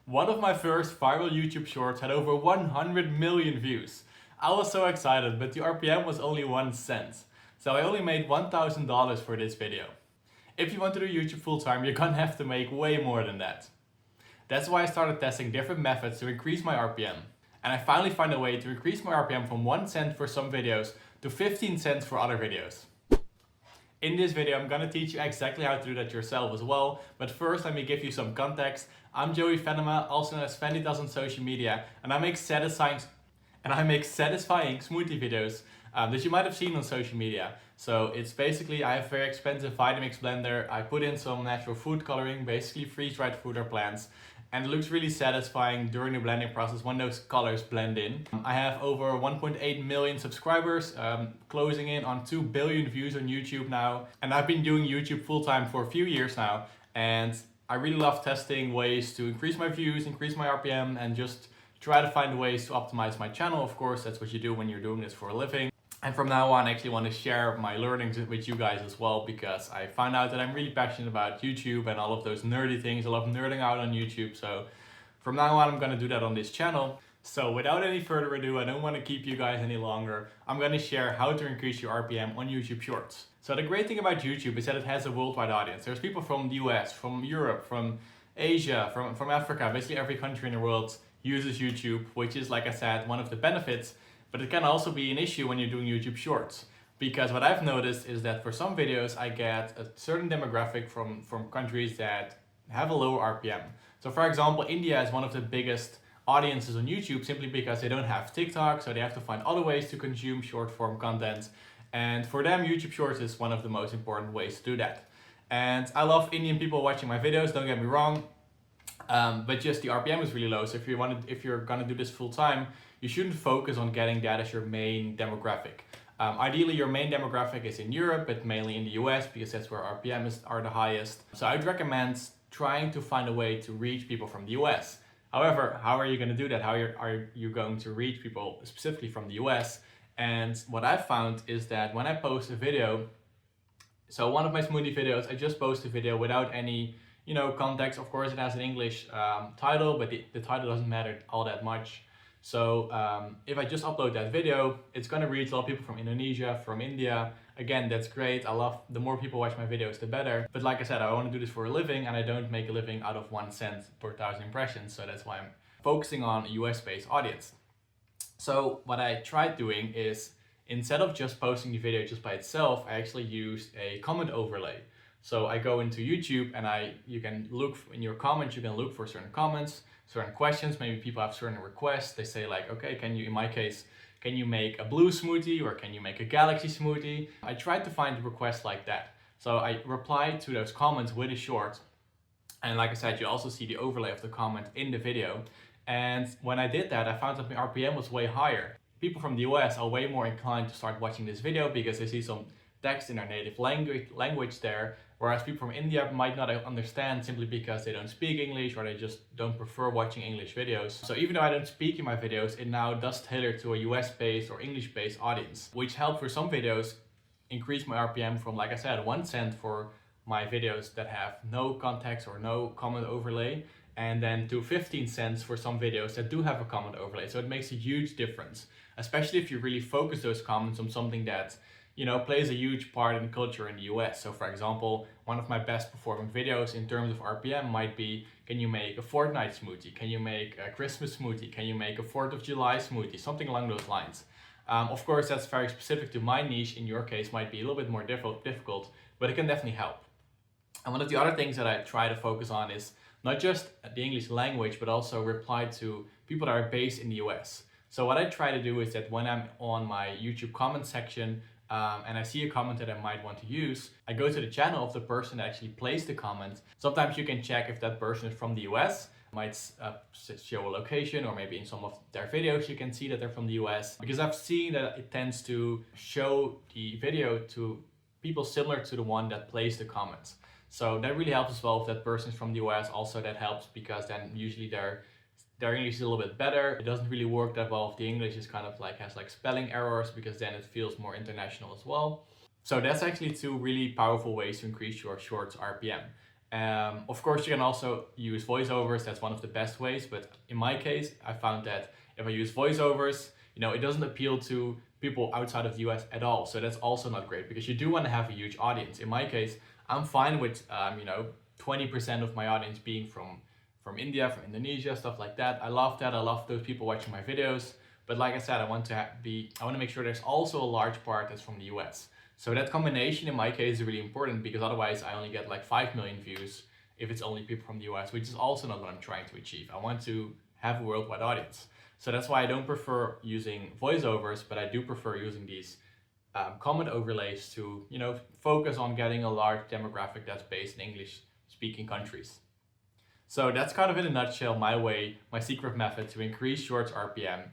One of my first viral YouTube shorts had over 100 million views. I was so excited, but the RPM was only 1 cent. So I only made $1,000 for this video. If you want to do YouTube full time, you're gonna have to make way more than that. That's why I started testing different methods to increase my RPM. And I finally found a way to increase my RPM from 1 cent for some videos to 15 cents for other videos. In this video, I'm gonna teach you exactly how to do that yourself as well. But first, let me give you some context. I'm Joey Venema, also known as Venditas on social media, and I make satisfying smoothie videos that you might have seen on social media. So it's basically, I have a very expensive Vitamix blender. I put in some natural food coloring, basically freeze-dried fruit or plants. And it looks really satisfying during the blending process when those colors blend in. I have over 1.8 million subscribers, closing in on 2 billion views on YouTube now. And I've been doing YouTube full-time for a few years now. And I really love testing ways to increase my views, increase my RPM, and just try to find ways to optimize my channel. Of course, that's what you do when you're doing this for a living. And from now on, I actually want to share my learnings with you guys as well, because I found out that I'm really passionate about YouTube and all of those nerdy things. I love nerding out on YouTube. So from now on, I'm going to do that on this channel. So without any further ado, I don't want to keep you guys any longer. I'm going to share how to increase your RPM on YouTube Shorts. So the great thing about YouTube is that it has a worldwide audience. There's people from the US, from Europe, from Asia, from Africa. Basically every country in the world uses YouTube, which is, like I said, one of the benefits. But it can also be an issue when you're doing YouTube Shorts. Because what I've noticed is that for some videos, I get a certain demographic from countries that have a lower RPM. So for example, India is one of the biggest audiences on YouTube simply because they don't have TikTok, so they have to find other ways to consume short form content. And for them, YouTube Shorts is one of the most important ways to do that. And I love Indian people watching my videos, don't get me wrong. But just the RPM is really low. So if you're gonna do this full time, you shouldn't focus on getting that as your main demographic. Ideally, your main demographic is in Europe, but mainly in the US because that's where RPMs are the highest. So I'd recommend trying to find a way to reach people from the US. However, how are you going to do that? How are you going to reach people specifically from the US? And what I've found is that when I post a video, so one of my smoothie videos, I just post a video without any context. Of course, it has an English title, but the title doesn't matter all that much. So if I just upload that video, it's going to reach a lot of people from Indonesia, from India. Again, that's great. I love the more people watch my videos, the better. But like I said, I want to do this for a living, and I don't make a living out of 1 cent per 1,000 impressions. So that's why I'm focusing on a US-based audience. So what I tried doing is, instead of just posting the video just by itself, I actually used a comment overlay. So I go into YouTube and you can look in your comments, you can look for certain comments, certain questions. Maybe people have certain requests. They say like, okay, in my case, can you make a blue smoothie or can you make a galaxy smoothie? I tried to find requests like that. So I replied to those comments with a short. And like I said, you also see the overlay of the comment in the video. And when I did that, I found that my RPM was way higher. People from the US are way more inclined to start watching this video because they see some text in their native language there, whereas people from India might not understand simply because they don't speak English or they just don't prefer watching English videos. So even though I don't speak in my videos, it now does tailor to a US-based or English-based audience, which helped for some videos increase my RPM from, like I said, 1 cent for my videos that have no context or no comment overlay, and then to 15 cents for some videos that do have a comment overlay. So it makes a huge difference, especially if you really focus those comments on something that plays a huge part in culture in the US. So for example, one of my best performing videos in terms of RPM might be, can you make a Fortnite smoothie? Can you make a Christmas smoothie? Can you make a 4th of July smoothie? Something along those lines. Of course, that's very specific to my niche. In your case, might be a little bit more difficult, but it can definitely help. And one of the other things that I try to focus on is not just the English language, but also reply to people that are based in the US. So what I try to do is that when I'm on my YouTube comment section, and I see a comment that I might want to use, I go to the channel of the person that actually placed the comment. Sometimes you can check if that person is from the US, might show a location, or maybe in some of their videos you can see that they're from the US, because I've seen that it tends to show the video to people similar to the one that placed the comments. So that really helps as well if that person is from the US. Also that helps because then usually their English is a little bit better. It doesn't really work that well if the English is kind of like has like spelling errors, because then it feels more international as well. So that's actually 2 really powerful ways to increase your shorts RPM. Of course, you can also use voiceovers. That's one of the best ways. But in my case, I found that if I use voiceovers, it doesn't appeal to people outside of the US at all. So that's also not great because you do want to have a huge audience. In my case, I'm fine with 20% of my audience being from India, from Indonesia, stuff like that. I love that. I love those people watching my videos. But like I said, I want to make sure there's also a large part that's from the US. So that combination in my case is really important because otherwise I only get like 5 million views if it's only people from the US, which is also not what I'm trying to achieve. I want to have a worldwide audience. So that's why I don't prefer using voiceovers, but I do prefer using these comment overlays to, focus on getting a large demographic that's based in English speaking countries. So that's kind of in a nutshell my secret method to increase Shorts RPM